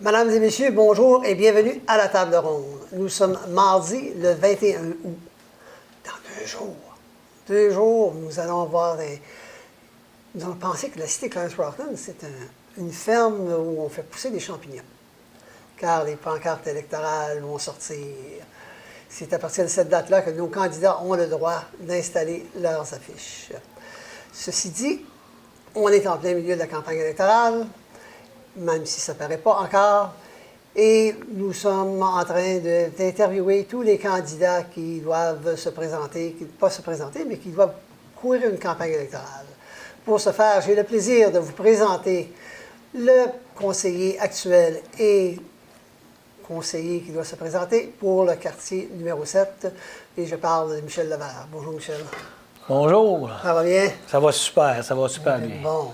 Mesdames et messieurs, bonjour et bienvenue à la table ronde. Nous sommes mardi le 21 août. Dans 2 jours. 2 jours, nous allons voir des... Nous allons penser que la cité Clarence Rockland, c'est une ferme où on fait pousser des champignons. Car les pancartes électorales vont sortir. C'est à partir de cette date-là que nos candidats ont le droit d'installer leurs affiches. Ceci dit, on est en plein milieu de la campagne électorale, même si ça ne paraît pas encore, et nous sommes en train d'interviewer tous les candidats qui doivent se présenter, pas se présenter, mais qui doivent courir une campagne électorale. Pour ce faire, j'ai le plaisir de vous présenter le conseiller actuel et conseiller qui doit se présenter pour le quartier numéro 7, et je parle de Michel Levert. Bonjour Michel. Bonjour. Ça va bien? Ça va super bien. Bon.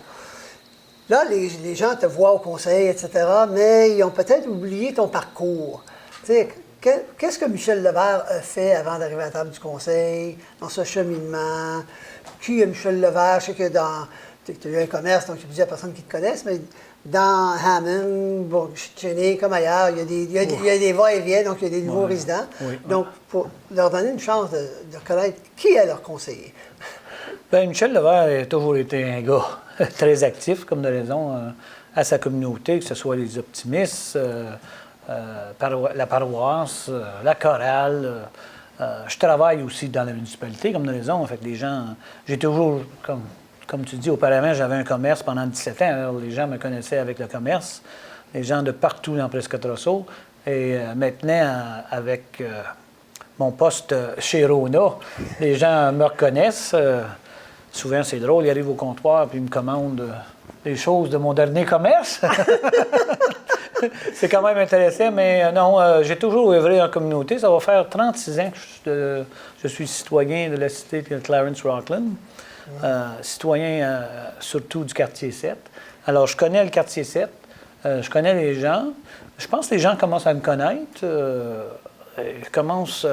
Là, les gens te voient au conseil, etc., mais ils ont peut-être oublié ton parcours. Tu sais, qu'est-ce que Michel Levert a fait avant d'arriver à la table du conseil, dans ce cheminement? Qui est Michel Levert? Je sais que tu as eu un commerce, donc il y a plusieurs personnes qui te connaissent, mais dans Hammond, bon, chez comme ailleurs, il y a des va-et-vient, donc il y a des nouveaux résidents. Oui. Donc, pour leur donner une chance de connaître qui est leur conseiller. Bien, Michel Levert a toujours été un gars très actif, comme de raison, à sa communauté, que ce soit les optimistes, la paroisse, la chorale. Je travaille aussi dans la municipalité, comme de raison. Fait que les gens, j'ai toujours, comme tu dis, auparavant, j'avais un commerce pendant 17 ans. Alors, les gens me connaissaient avec le commerce. Les gens de partout dans Prescott-Russell. Et maintenant, avec mon poste chez Rona, les gens me reconnaissent. Souvent, c'est drôle, ils arrivent au comptoir et ils me commandent des choses de mon dernier commerce. C'est quand même intéressant, mais non, j'ai toujours œuvré en communauté. Ça va faire 36 ans que je suis citoyen de la cité de Clarence Rockland. Citoyen surtout du quartier 7. Alors, je connais le quartier 7, je connais les gens. Je pense que les gens commencent à me connaître. Ils commencent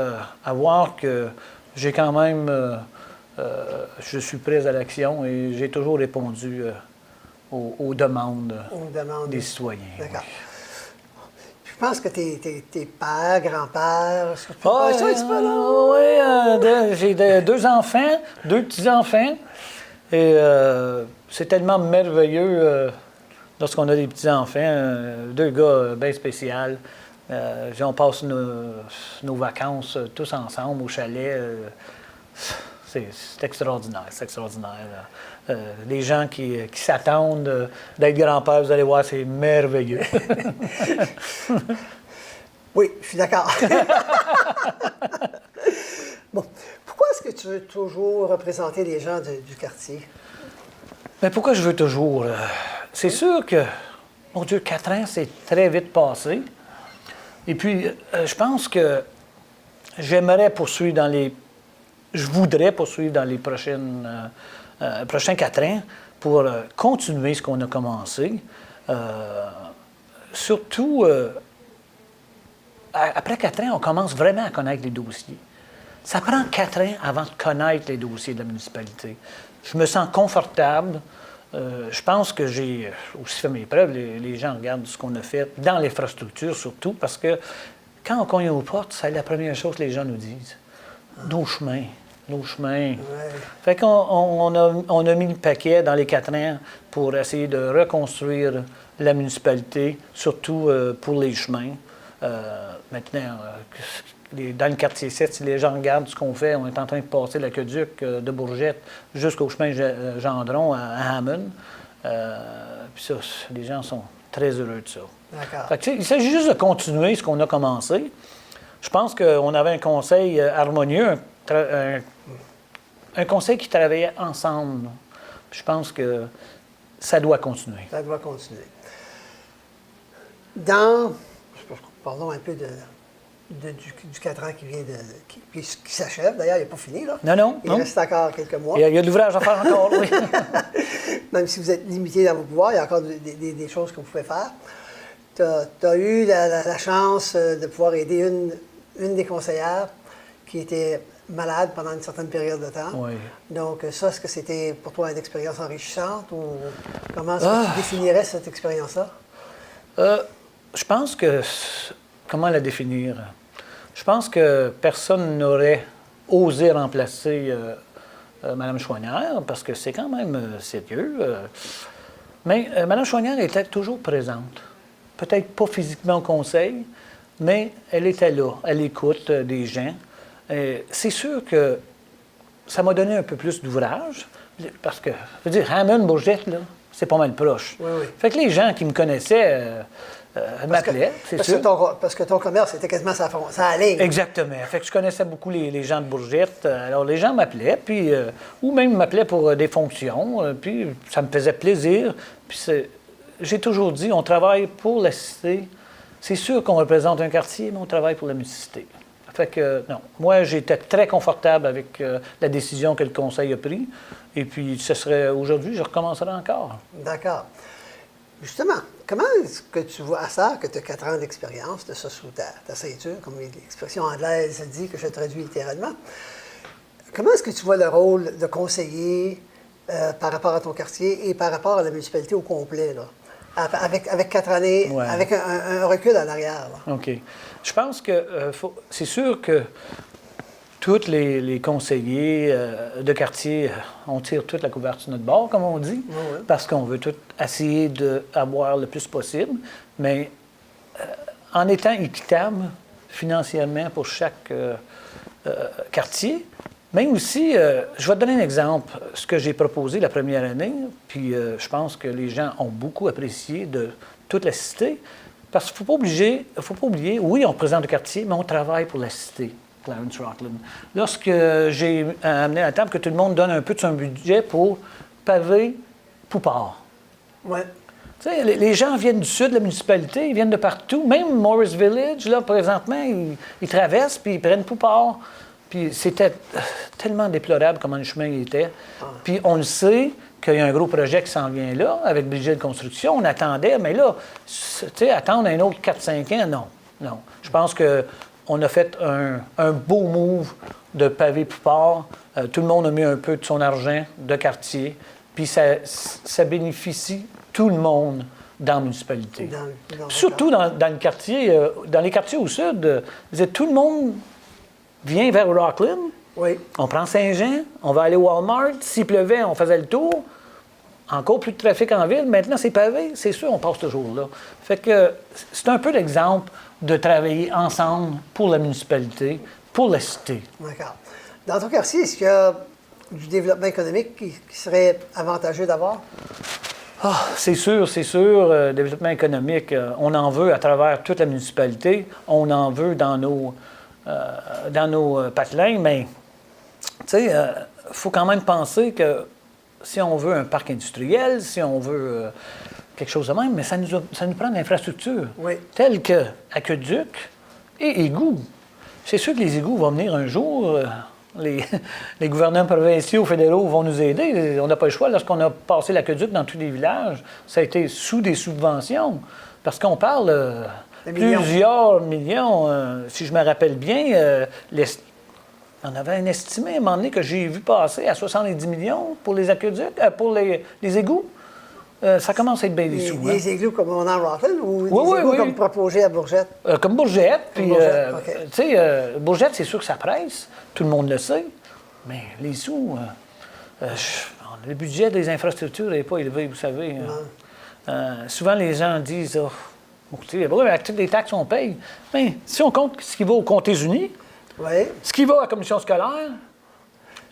à voir que j'ai quand même... je suis prêt à l'action et j'ai toujours répondu aux demandes des citoyens. D'accord. Oui. Je pense que tes pères, grands-pères... Oui, j'ai 2 enfants, 2 petits-enfants. Et c'est tellement merveilleux lorsqu'on a des petits-enfants. 2 gars bien spéciaux. On passe nos vacances tous ensemble au chalet. C'est extraordinaire, c'est extraordinaire. Les gens qui s'attendent d'être grands-pères, vous allez voir, c'est merveilleux. Oui, je suis d'accord. Bon, pourquoi est-ce que tu veux toujours représenter les gens du quartier? Mais pourquoi je veux toujours? C'est sûr que, mon Dieu, 4 ans, c'est très vite passé. Et puis, je pense que j'aimerais poursuivre je voudrais poursuivre dans les prochains 4 ans pour continuer ce qu'on a commencé. Surtout, après 4 ans, on commence vraiment à connaître les dossiers. Ça prend 4 ans avant de connaître les dossiers de la municipalité. Je me sens confortable. Je pense que j'ai aussi fait mes preuves. Les gens regardent ce qu'on a fait dans l'infrastructure, surtout, parce que quand on cogne aux portes, c'est la première chose que les gens nous disent. Nos chemins. Ouais. Fait qu'on a mis le paquet dans les 4 ans pour essayer de reconstruire la municipalité, surtout pour les chemins. Maintenant, dans le quartier 7, si les gens regardent ce qu'on fait, on est en train de passer l'aqueduc de Bourgette jusqu'au chemin Gendron à Hammond. Puis ça, les gens sont très heureux de ça. D'accord. Fait que, il s'agit juste de continuer ce qu'on a commencé. Je pense qu'on avait un conseil harmonieux, un conseil qui travaillait ensemble. Puis je pense que ça doit continuer. Ça doit continuer. Parlons un peu du 4 ans qui s'achève. D'ailleurs, il n'est pas fini, là. Non. Il reste encore quelques mois. Il y a de l'ouvrage à faire encore, oui. Même si vous êtes limité dans vos pouvoirs, il y a encore des choses que vous pouvez faire. Tu as eu la chance de pouvoir aider une des conseillères qui était malade pendant une certaine période de temps. Oui. Donc, ça, est-ce que c'était pour toi une expérience enrichissante ou comment est-ce que tu définirais cette expérience-là? Je pense que... Comment la définir? Je pense que personne n'aurait osé remplacer Mme Chouanière, parce que c'est quand même sérieux. Mais Mme Chouanière était toujours présente. Peut-être pas physiquement au conseil, mais elle était là. Elle écoute des gens. C'est sûr que ça m'a donné un peu plus d'ouvrage, parce que, je veux dire, Hammond, Bourgette, là, c'est pas mal proche. Oui, oui. Fait que les gens qui me connaissaient m'appelaient, c'est sûr. Parce que ton commerce était quasiment sa ligne. Exactement. Fait que je connaissais beaucoup les gens de Bourgette. Alors, les gens m'appelaient, puis, ou même m'appelaient pour des fonctions, puis ça me faisait plaisir. Puis j'ai toujours dit, on travaille pour la cité. C'est sûr qu'on représente un quartier, mais on travaille pour la cité. Fait que, non. Moi, j'étais très confortable avec la décision que le conseil a prise. Et puis, ce serait aujourd'hui, je recommencerai encore. D'accord. Justement, comment est-ce que tu vois ça, que tu as 4 ans d'expérience, de ça sous ta ceinture, comme l'expression anglaise dit, que je traduis littéralement. Comment est-ce que tu vois le rôle de conseiller par rapport à ton quartier et par rapport à la municipalité au complet, là? Avec 4 années, Ouais. avec un recul en arrière, là. OK. Je pense que c'est sûr que tous les conseillers de quartier, on tire toute la couverture de notre bord, comme on dit, parce qu'on veut tout essayer d'avoir le plus possible, mais en étant équitable financièrement pour chaque quartier, mais aussi, je vais te donner un exemple, ce que j'ai proposé la première année, puis je pense que les gens ont beaucoup apprécié de toute la cité, parce qu'il ne faut pas oublier, oui, on représente le quartier, mais on travaille pour la cité. Clarence Rockland. Lorsque j'ai amené à la table que tout le monde donne un peu de son budget pour paver Poupart. Oui. Tu sais, les gens viennent du sud de la municipalité, ils viennent de partout. Même Morris Village, là, présentement, ils traversent puis ils prennent Poupart. Puis c'était tellement déplorable comment le chemin était. Puis on le sait qu'il y a un gros projet qui s'en vient là, avec budget de construction. On attendait, mais là, tu sais, attendre un autre 4-5 ans, non. Non. Je pense que on a fait un beau move de pavé Poupart. Tout le monde a mis un peu de son argent de quartier. Puis ça bénéficie tout le monde dans la municipalité. Surtout dans le quartier, dans les quartiers au sud. Tout le monde vient vers Rockland. Oui. On prend Saint-Jean, on va aller au Walmart. S'il pleuvait, on faisait le tour. Encore plus de trafic en ville. Maintenant, c'est pavé. C'est sûr, on passe toujours là. Fait que c'est un peu l'exemple de travailler ensemble pour la municipalité, pour la cité. D'accord. Dans ton quartier, est-ce qu'il y a du développement économique qui serait avantageux d'avoir? Ah, c'est sûr. Développement économique, on en veut à travers toute la municipalité. On en veut dans nos patelins, mais tu sais, il faut quand même penser que si on veut un parc industriel, si on veut quelque chose de même, mais ça nous prend de l'infrastructure, telle que aqueduc et égouts. C'est sûr que les égouts vont venir un jour. Les gouvernements provinciaux, fédéraux vont nous aider. On n'a pas le choix. Lorsqu'on a passé l'aqueduc dans tous les villages, ça a été sous des subventions. Parce qu'on parle plusieurs millions. Si je me rappelle bien, on avait un estimé à un moment donné que j'ai vu passer à 70 millions pour les aqueducs, pour les égouts. Ça commence à être bien des sous. Des égouts comme on a en Rockland ou des égouts comme proposés à Bourgette? Comme Bourgette. Puis, OK. tu sais, Bourgette, c'est sûr que ça presse. Tout le monde le sait. Mais les sous, le budget des infrastructures n'est pas élevé, vous savez. Souvent, les gens disent, avec toutes les taxes, on paye. Mais si on compte ce qui va aux Comtés unis, ce qui va à la commission scolaire,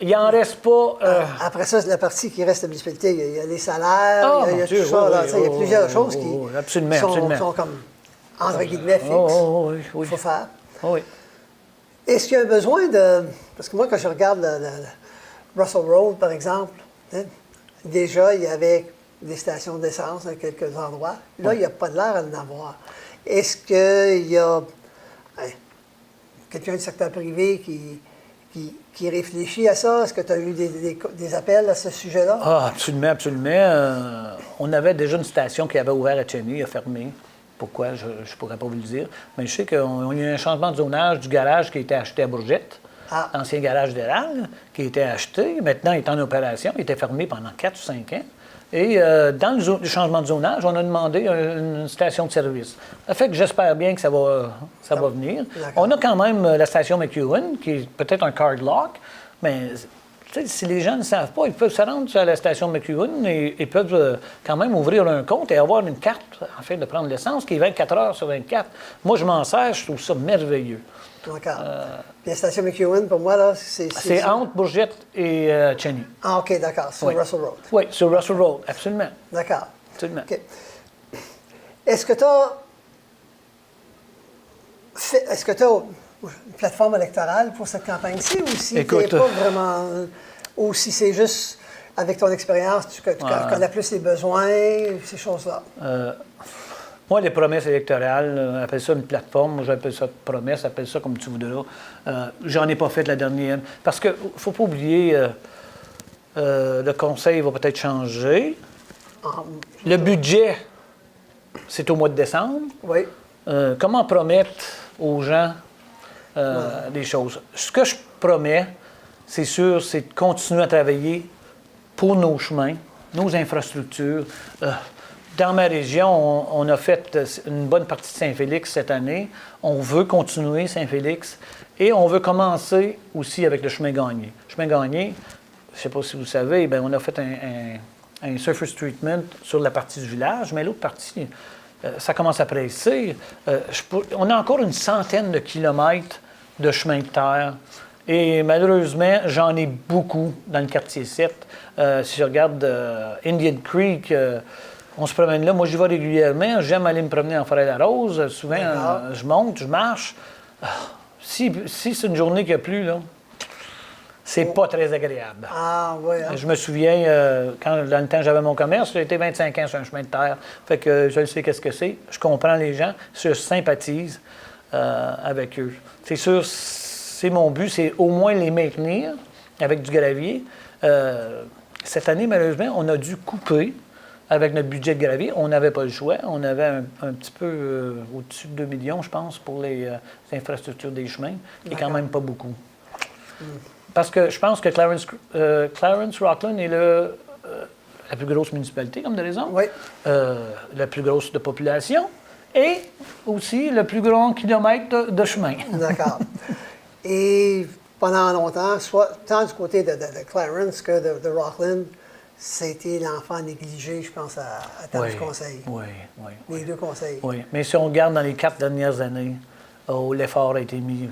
il n'en reste pas... Après ça, la partie qui reste à la municipalité, il y a les salaires, il y a tout ça. Il y a plusieurs choses qui sont comme, entre guillemets, fixes. Il faut faire. Oui. Est-ce qu'il y a un besoin de... Parce que moi, quand je regarde le Russell Road, par exemple, déjà, il y avait des stations d'essence dans quelques endroits. Là, il n'y a pas de l'air à en avoir. Est-ce qu'il y a quelqu'un du secteur privé qui réfléchit à ça? Est-ce que tu as eu des appels à ce sujet-là? Ah, absolument. On avait déjà une station qui avait ouvert à Cheney, a fermé. Pourquoi? Je ne pourrais pas vous le dire. Mais je sais qu'il y a eu un changement de zonage du garage qui a été acheté à Bourgette, l'ancien garage d'Érable, qui a été acheté. Maintenant, il est en opération. Il était fermé pendant 4 ou 5 ans. Et dans le changement de zonage, on a demandé une station de service. Ça fait que j'espère bien que ça va venir. On a quand même la station McEwen, qui est peut-être un card lock, mais si les gens ne savent pas, ils peuvent se rendre à la station McEwen et peuvent quand même ouvrir un compte et avoir une carte, en fait, de prendre l'essence, qui est 24 heures sur 24. Moi, je m'en sers, je trouve ça merveilleux. D'accord. Puis la station McEwen, pour moi, là, c'est entre Bourgette et Cheney. Ah, OK, d'accord. Sur Russell Road. Oui, sur Russell Road, absolument. D'accord. Absolument. OK. Est-ce que tu as une plateforme électorale pour cette campagne-ci ou si tu n'es pas vraiment. Ou si c'est juste avec ton expérience, tu connais plus les besoins, ces choses-là? Moi, les promesses électorales, appelle ça une plateforme, moi j'appelle ça promesse, appelle ça comme tu voudras. J'en ai pas fait la dernière. Parce qu'il ne faut pas oublier, le conseil va peut-être changer. Le budget, c'est au mois de décembre. Oui. Comment promettre aux gens des choses? Ce que je promets, c'est sûr, c'est de continuer à travailler pour nos chemins, nos infrastructures. Dans ma région, on a fait une bonne partie de Saint-Félix cette année. On veut continuer Saint-Félix et on veut commencer aussi avec le chemin Gagné. Le chemin Gagné, je ne sais pas si vous savez, bien, on a fait un surface treatment sur la partie du village, mais l'autre partie, ça commence à presser. On a encore une centaine de kilomètres de chemin de terre. Et malheureusement, j'en ai beaucoup dans le quartier 7. Si je regarde Indian Creek, on se promène là. Moi, j'y vais régulièrement. J'aime aller me promener en Forêt-la-Rose. Souvent, je monte, je marche. Si c'est une journée qu'il n'y a plus, là, c'est pas très agréable. Ah, oui. Hein? Je me souviens, quand dans le temps j'avais mon commerce, j'ai été 25 ans sur un chemin de terre. Fait que je sais qu'est-ce que c'est. Je comprends les gens. Je sympathise avec eux. C'est sûr, c'est mon but, c'est au moins les maintenir avec du gravier. Cette année, malheureusement, on a dû couper avec notre budget de gravier. On n'avait pas le choix. On avait un petit peu au-dessus de 2 millions, je pense, pour les infrastructures des chemins, qui est quand même pas beaucoup. Parce que je pense que Clarence Rockland est la plus grosse municipalité, comme de raison. Oui. La plus grosse de population et aussi le plus grand kilomètre de chemin. D'accord. Et pendant longtemps, tant du côté de Clarence que de Rockland, c'était l'enfant négligé, je pense, à temps du conseil. Oui. Les deux conseils. Oui, mais si on regarde dans les 4 dernières années, l'effort a été mis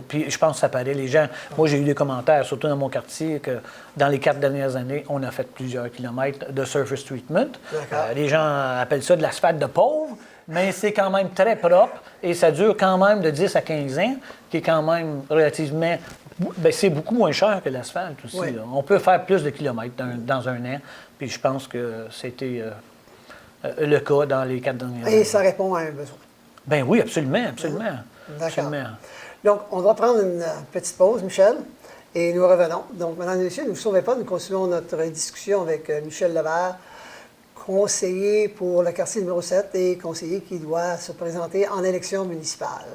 puis je pense que ça paraît. Les gens, moi j'ai eu des commentaires, surtout dans mon quartier, que dans les 4 dernières années, on a fait plusieurs kilomètres de surface treatment. Les gens appellent ça de l'asphalte de pauvre, mais c'est quand même très propre et ça dure quand même de 10 à 15 ans, qui est quand même relativement. Bien, c'est beaucoup moins cher que l'asphalte aussi. Oui. On peut faire plus de kilomètres dans un an, puis je pense que c'était le cas dans les 4 dernières années. Et ça répond à un besoin. Bien oui, absolument. D'accord. Absolument. Donc, on va prendre une petite pause, Michel, et nous revenons. Donc, mesdames et messieurs, ne vous sauvez pas, nous continuons notre discussion avec Michel Levert, conseiller pour le quartier numéro 7 et conseiller qui doit se présenter en élection municipale.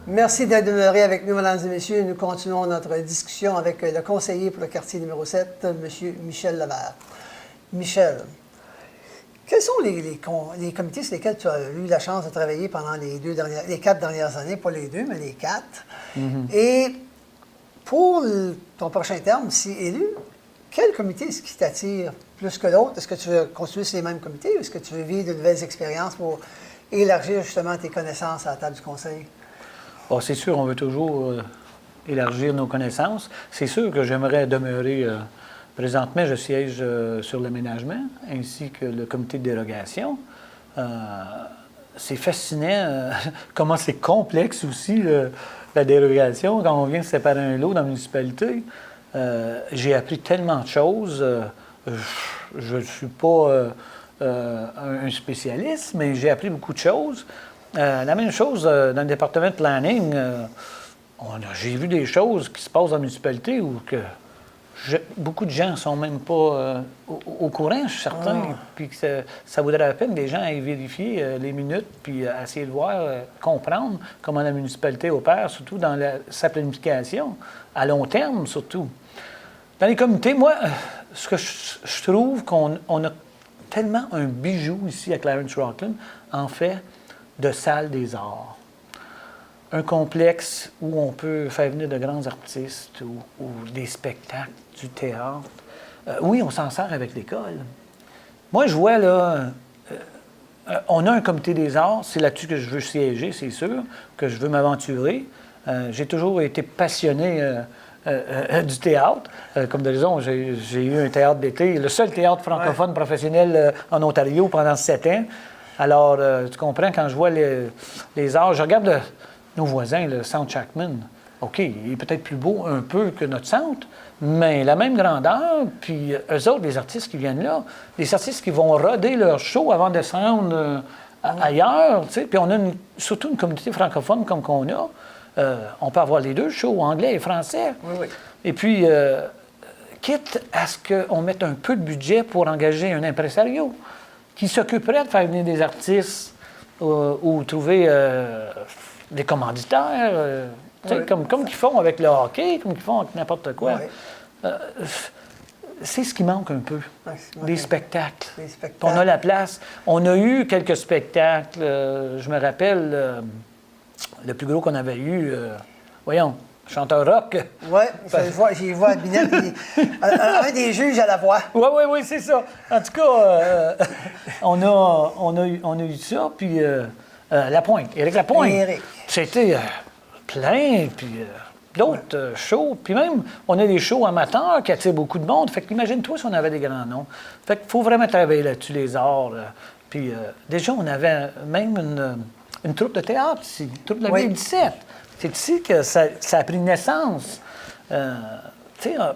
Merci d'être demeurés avec nous, mesdames et messieurs. Nous continuons notre discussion avec le conseiller pour le quartier numéro 7, M. Michel Levert. Michel, quels sont les comités sur lesquels tu as eu la chance de travailler pendant les 4 dernières années, pas les 2, mais les 4? Mm-hmm. Et pour ton prochain terme, si élu, quel comité est-ce qui t'attire plus que l'autre? Est-ce que tu veux continuer sur les mêmes comités ou est-ce que tu veux vivre de nouvelles expériences pour élargir justement tes connaissances à la table du conseil? Bon, c'est sûr, on veut toujours élargir nos connaissances. C'est sûr que j'aimerais demeurer. Présentement, je siège sur l'aménagement ainsi que le comité de dérogation. C'est fascinant comment c'est complexe aussi la dérogation quand on vient de séparer un lot dans la municipalité. J'ai appris tellement de choses. Je ne suis pas un spécialiste, mais j'ai appris beaucoup de choses. La même chose dans le département de planning. J'ai vu des choses qui se passent dans la municipalité où beaucoup de gens ne sont même pas au courant, je suis certain. Puis que ça vaudrait la peine que les gens aillent vérifier les minutes, puis essayer de voir, comprendre comment la municipalité opère, surtout dans sa planification, à long terme surtout. Dans les comités, moi, ce que je trouve qu'on a tellement un bijou ici à Clarence-Rockland, en fait, de salle des arts. Un complexe où on peut faire venir de grands artistes ou des spectacles, du théâtre. Oui, on s'en sert avec l'école. Moi, je vois, là, on a un comité des arts, c'est là-dessus que je veux siéger, c'est sûr, que je veux m'aventurer. J'ai toujours été passionné du théâtre. Comme de raison, j'ai eu un théâtre d'été, le seul théâtre francophone professionnel en Ontario pendant 7 ans. Alors, tu comprends, quand je vois les arts, je regarde nos voisins, le Centre Chapman. OK, il est peut-être plus beau un peu que notre centre, mais la même grandeur, puis eux autres, les artistes qui viennent là, les artistes qui vont roder leur show avant de descendre ailleurs, tu sais, puis on a surtout une communauté francophone comme qu'on a. On peut avoir les deux shows, anglais et français. Oui. Et puis, quitte à ce qu'on mette un peu de budget pour engager un impresario qui s'occuperait de faire venir des artistes ou trouver des commanditaires, comme ils font avec le hockey, comme ils font avec n'importe quoi. C'est ce qui manque un peu, des spectacles. On a la place. On a eu quelques spectacles. Je me rappelle, le plus gros qu'on avait eu, chanteur rock. Oui, j'y vois à Binette, un des juges à la voix. Oui, c'est ça. En tout cas, on a eu ça, puis Lapointe, Éric Lapointe. C'était plein, puis d'autres shows. Puis même, on a des shows amateurs qui attirent beaucoup de monde. Fait qu'imagine-toi si on avait des grands noms. Fait qu'il faut vraiment travailler là-dessus, les arts. Puis déjà, on avait même une troupe de théâtre ici, une troupe de la ville 17. C'est ici que ça a pris naissance.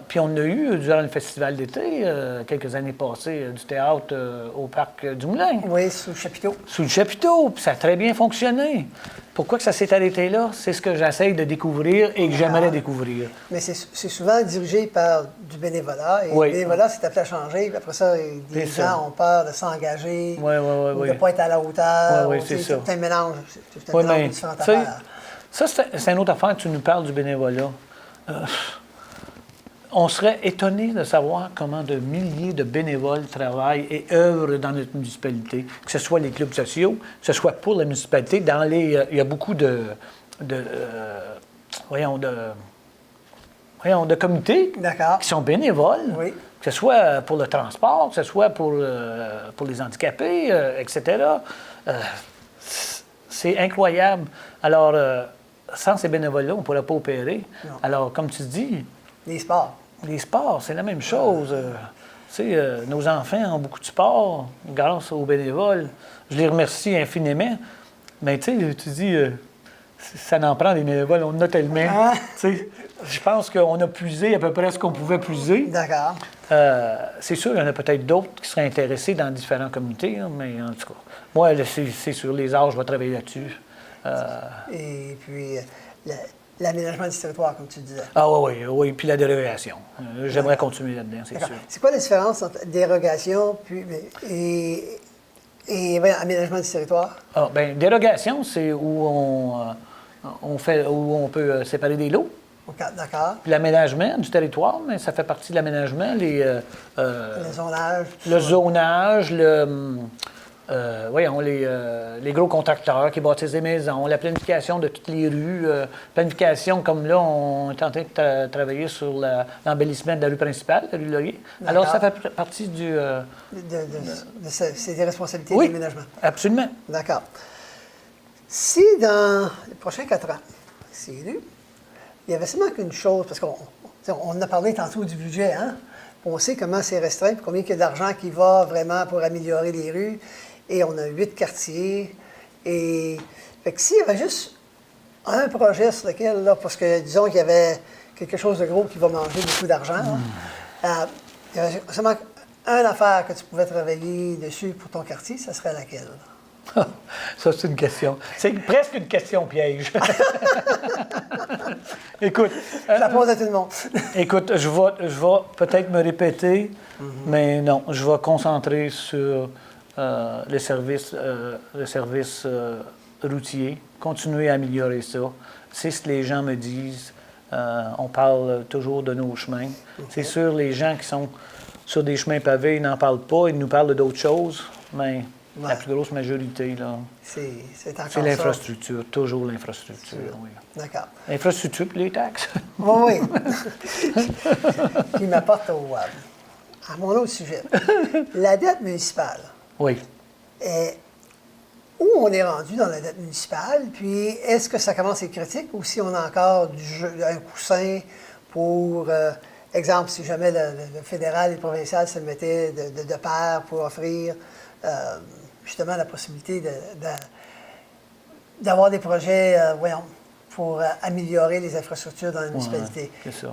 Puis on a eu, durant le festival d'été, quelques années passées, du théâtre au Parc du Moulin. Oui, sous le chapiteau. Sous le chapiteau, puis ça a très bien fonctionné. Pourquoi que ça s'est arrêté là? C'est ce que j'essaye de découvrir et que j'aimerais découvrir. Mais c'est souvent dirigé par du bénévolat. Et le bénévolat, c'est appelé à changer. Puis après ça, les gens ont peur de s'engager, ou de ne pas être à la hauteur. Oui, c'est ça. C'est un mélange. C'est un mélange de différentes affaires. Ça, c'est une autre affaire. Tu nous parles du bénévolat. On serait étonné de savoir comment de milliers de bénévoles travaillent et œuvrent dans notre municipalité, que ce soit les clubs sociaux, que ce soit pour la municipalité. Il y a beaucoup de comités qui sont bénévoles, que ce soit pour le transport, que ce soit pour les handicapés, etc. C'est incroyable. Alors, sans ces bénévoles-là, on ne pourrait pas opérer. Non. Alors, comme tu dis... Les sports, c'est la même chose. Nos enfants ont beaucoup de sport grâce aux bénévoles. Je les remercie infiniment. Mais tu dis, ça n'en prend des bénévoles, on en a tellement. Je pense qu'on a puisé à peu près ce qu'on pouvait puiser. D'accord. C'est sûr, il y en a peut-être d'autres qui seraient intéressés dans différentes communautés, mais en tout cas, moi, c'est sur les arts, je vais travailler là-dessus. Et puis... L'aménagement du territoire, comme tu disais. Ah oui, puis la dérogation. J'aimerais continuer là-dedans, c'est sûr. C'est quoi la différence entre dérogation et aménagement du territoire? Dérogation, c'est où on peut séparer des lots. Okay, d'accord. Puis l'aménagement du territoire, mais ça fait partie de l'aménagement, le zonage. Le zonage, les gros contracteurs qui bâtissent des maisons, la planification de toutes les rues, planification comme là, on est en train de travailler sur l'embellissement de la rue principale, la rue Laurier. Alors, ça fait partie du... c'est des responsabilités de l'aménagement. Absolument. D'accord. Si dans les prochains 4 ans, c'est élu, il y avait seulement qu'une chose, parce qu'on en a parlé tantôt du budget, hein? On sait comment c'est restreint, puis combien il y a d'argent qui va vraiment pour améliorer les rues. Et on a 8 quartiers. Et fait que s'il y avait juste un projet sur lequel, là, parce que disons qu'il y avait quelque chose de gros qui va manger beaucoup d'argent, il y avait seulement une affaire que tu pouvais travailler dessus pour ton quartier, ça serait laquelle? Ça, c'est une question. C'est presque une question piège. Écoute, Je la pose à tout le monde. écoute, je vais peut-être me répéter, mais non, je vais concentrer sur le service routier, continuer à améliorer ça. C'est ce que les gens me disent. On parle toujours de nos chemins. C'est sûr, les gens qui sont sur des chemins pavés, ils n'en parlent pas, ils nous parlent d'autres choses, mais la plus grosse majorité, là, C'est encore c'est l'infrastructure, toujours l'infrastructure, oui. D'accord. L'infrastructure puis les taxes. Oui, oui. Qui m'apporte à mon autre sujet. La dette municipale. Oui. Où on est rendu dans la dette municipale, puis est-ce que ça commence à être critique ou si on a encore un coussin pour, exemple, si jamais le fédéral et le provincial se mettaient de pair pour offrir justement la possibilité d'avoir des projets, pour améliorer les infrastructures dans la municipalité. C'est ça.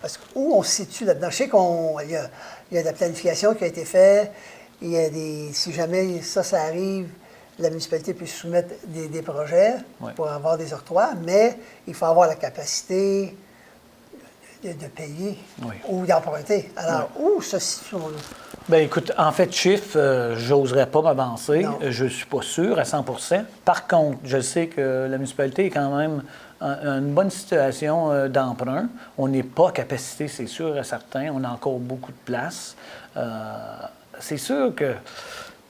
Parce que où on se situe là-dedans? Je sais qu'il y a de la planification qui a été faite, il y a si jamais ça arrive, la municipalité peut soumettre des projets pour avoir des octrois, mais il faut avoir la capacité de payer ou d'emprunter. Alors, où se situe-t-on? Bien, écoute, en fait, chiffre, j'oserais pas m'avancer. Non. Je ne suis pas sûr à 100 %. Par contre, je sais que la municipalité est quand même en une bonne situation d'emprunt. On n'est pas à capacité, c'est sûr et certain. On a encore beaucoup de place. C'est sûr que,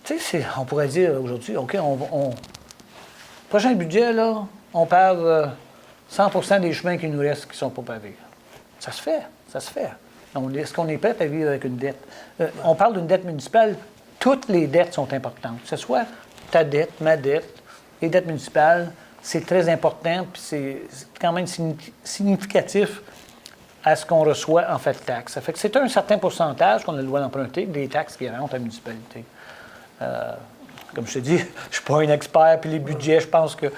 tu sais, on pourrait dire aujourd'hui, OK, prochain budget, là, on parle 100 % des chemins qui nous restent qui ne sont pas pavés. Ça se fait, ça se fait. Est-ce qu'on est prêt à vivre avec une dette? On parle d'une dette municipale, toutes les dettes sont importantes. Que ce soit ta dette, ma dette, les dettes municipales, c'est très important, puis c'est quand même significatif à ce qu'on reçoit en fait de taxes. Ça fait que c'est un certain pourcentage qu'on a le droit d'emprunter des taxes qui rentrent à la municipalité. Comme je te dis, je ne suis pas un expert, puis les budgets, je pense qu'il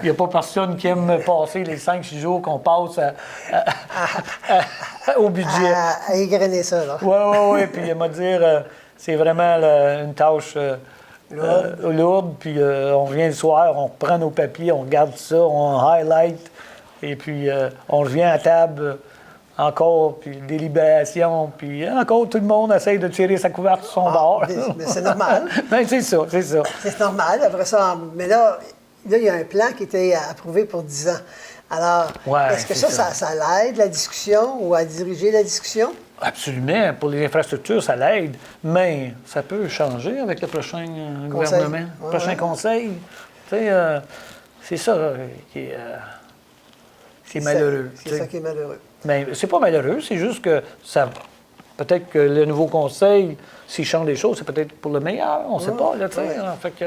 n'y a pas personne qui aime passer les 5-6 jours qu'on passe au budget. À égrener ça, là. Oui, puis il m'a dire, c'est vraiment une tâche lourde, puis on revient le soir, on prend nos papiers, on regarde ça, on highlight, et puis on revient à table encore, puis délibération, puis encore tout le monde essaye de tirer sa couverte sur son bord. Mais c'est normal. Bien, c'est ça. C'est normal. Après ça, mais là, il y a un plan qui était approuvé pour 10 ans. Alors, est-ce que ça l'aide, la discussion, ou à diriger la discussion? Absolument. Pour les infrastructures, ça l'aide, mais ça peut changer avec le prochain gouvernement, le prochain conseil. Tu sais, c'est ça qui est, c'est malheureux. C'est ça qui est malheureux. Mais c'est pas malheureux, c'est juste que ça. Peut-être que le nouveau conseil, s'il change des choses, c'est peut-être pour le meilleur, on ne sait pas, là, tu sais. Fait que,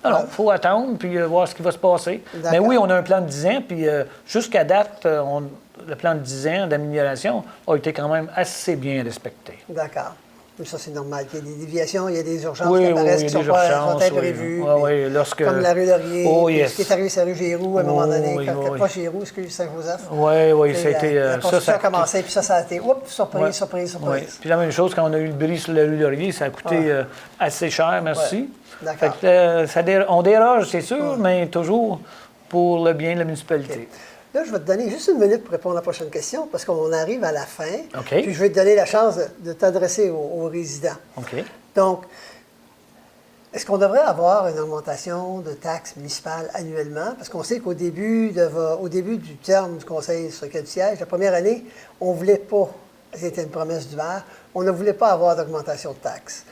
non, il faut attendre puis voir ce qui va se passer. Mais oui, on a un plan de 10 ans, puis jusqu'à date, le plan de 10 ans d'amélioration a été quand même assez bien respecté. D'accord. Mais ça, c'est normal. Il y a des déviations, il y a des urgences qui apparaissent qui sont imprévues. Comme la rue Laurier, ce qui est arrivé sur la rue Giroux à un moment donné. Pas Giroux, excuse, Saint-Joseph. Oui, c'était... La construction a commencé, puis ça a été, surprise. Puis la même chose, quand on a eu le bris sur la rue Laurier, ça a coûté assez cher, merci. D'accord. On déroge, c'est sûr, mais toujours pour le bien de la municipalité. Là, je vais te donner juste une minute pour répondre à la prochaine question, parce qu'on arrive à la fin. OK. Puis je vais te donner la chance de t'adresser aux résidents. OK. Donc, est-ce qu'on devrait avoir une augmentation de taxes municipales annuellement? Parce qu'on sait qu'au début, du terme du conseil sur lequel tu sièges, la première année, on ne voulait pas, c'était une promesse du maire, on ne voulait pas avoir d'augmentation de taxes.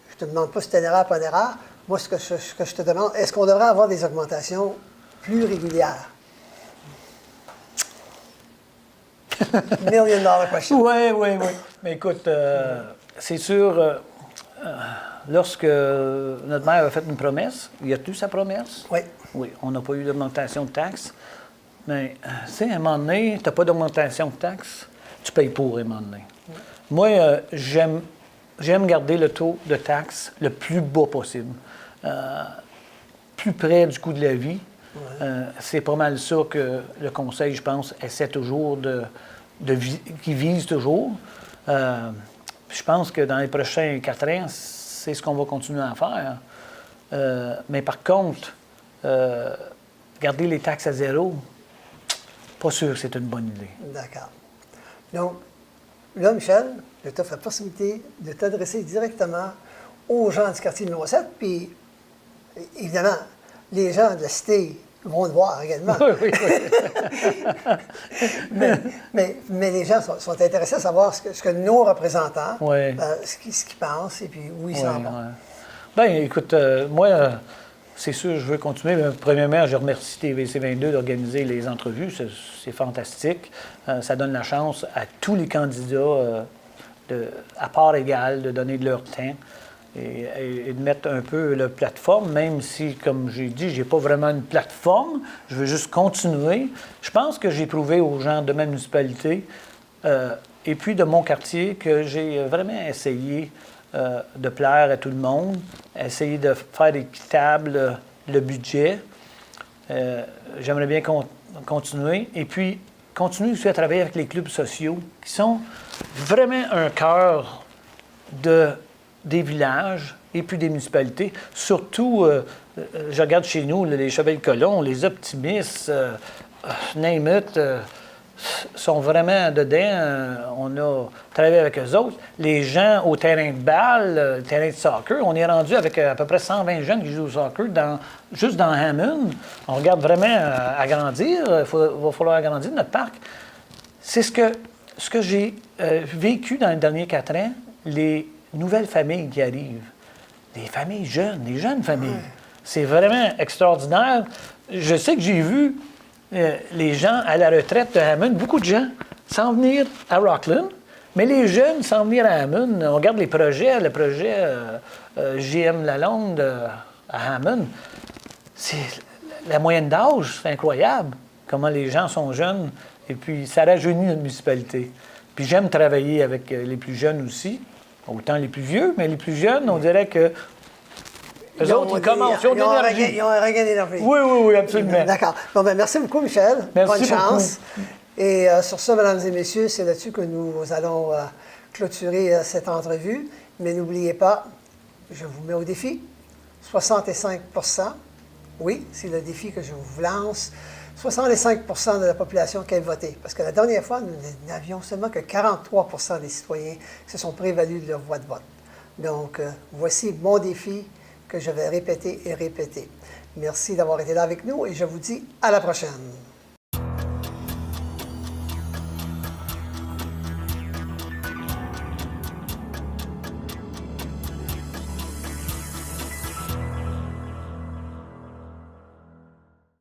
Je ne te demande pas si c'est une erreur ou pas une erreur. Moi, ce que je te demande, est-ce qu'on devrait avoir des augmentations plus régulières? $1 million question. Oui. Mais écoute, c'est sûr, lorsque notre maire a fait une promesse, il a tenu sa promesse. Oui. Oui, on n'a pas eu d'augmentation de taxes. Mais, tu sais, à un moment donné, tu n'as pas d'augmentation de taxes, tu payes pour à un moment donné. Oui. Moi, j'aime garder le taux de taxes le plus bas possible. Plus près du coût de la vie. Ouais. C'est pas mal ça que le conseil, je pense, essaie toujours qui vise toujours. Je pense que dans les prochains 4 ans, c'est ce qu'on va continuer à faire. Mais par contre, garder les taxes à zéro, pas sûr que c'est une bonne idée. D'accord. Donc, là, Michel, je t'offre la possibilité de t'adresser directement aux gens du quartier numéro 7, puis évidemment, les gens de la cité vont te voir également. Oui, oui, oui. mais les gens sont intéressés à savoir ce que nos représentants, Oui. ce qu'ils pensent et puis où ils Ouais, s'en vont. ouais. Bien, écoute, moi, c'est sûr, je veux continuer. Mais premièrement, je remercie TVC22 d'organiser les entrevues. C'est fantastique. Ça donne la chance à tous les candidats, à part égale, de donner de leur temps et de mettre un peu la plateforme, même si, comme j'ai dit, je n'ai pas vraiment une plateforme. Je veux juste continuer. Je pense que j'ai prouvé aux gens de ma municipalité et puis de mon quartier que j'ai vraiment essayé de plaire à tout le monde, essayer de faire équitable le budget. J'aimerais bien continuer. Et puis, continuer aussi à travailler avec les clubs sociaux, qui sont vraiment un cœur des villages et puis des municipalités. Surtout, je regarde chez nous, les Chevaliers-Colons, les Optimistes, name it, sont vraiment dedans. On a travaillé avec eux autres. Les gens au terrain de balle, le terrain de soccer, on est rendu avec à peu près 120 jeunes qui jouent au soccer juste dans Hammond. On regarde vraiment agrandir. Il va falloir agrandir notre parc. C'est ce que j'ai vécu dans les derniers 4 ans, les nouvelles familles qui arrivent. Des familles jeunes, des jeunes familles. C'est vraiment extraordinaire. Je sais que j'ai vu les gens à la retraite de Hammond, beaucoup de gens s'en venir à Rockland, mais les jeunes s'en venir à Hammond. On regarde le projet JM Lalonde à Hammond. C'est la moyenne d'âge, c'est incroyable comment les gens sont jeunes et puis ça rajeunit notre municipalité. Puis j'aime travailler avec les plus jeunes aussi, autant les plus vieux, mais les plus jeunes, on dirait que eux autres, ils commencent, ils ont de l'énergie. Ils ont un regain d'énergie. Oui, oui, oui, absolument. D'accord. Bon, ben, merci beaucoup, Michel. Merci Bonne chance. beaucoup. Et sur ça, mesdames et messieurs, c'est là-dessus que nous allons clôturer cette entrevue. Mais n'oubliez pas, je vous mets au défi, 65 oui, c'est le défi que je vous lance. 65 de la population qui a voté. Parce que la dernière fois, nous n'avions seulement que 43 des citoyens qui se sont prévalus de leur voix de vote. Donc, voici mon défi que je vais répéter et répéter. Merci d'avoir été là avec nous et je vous dis à la prochaine.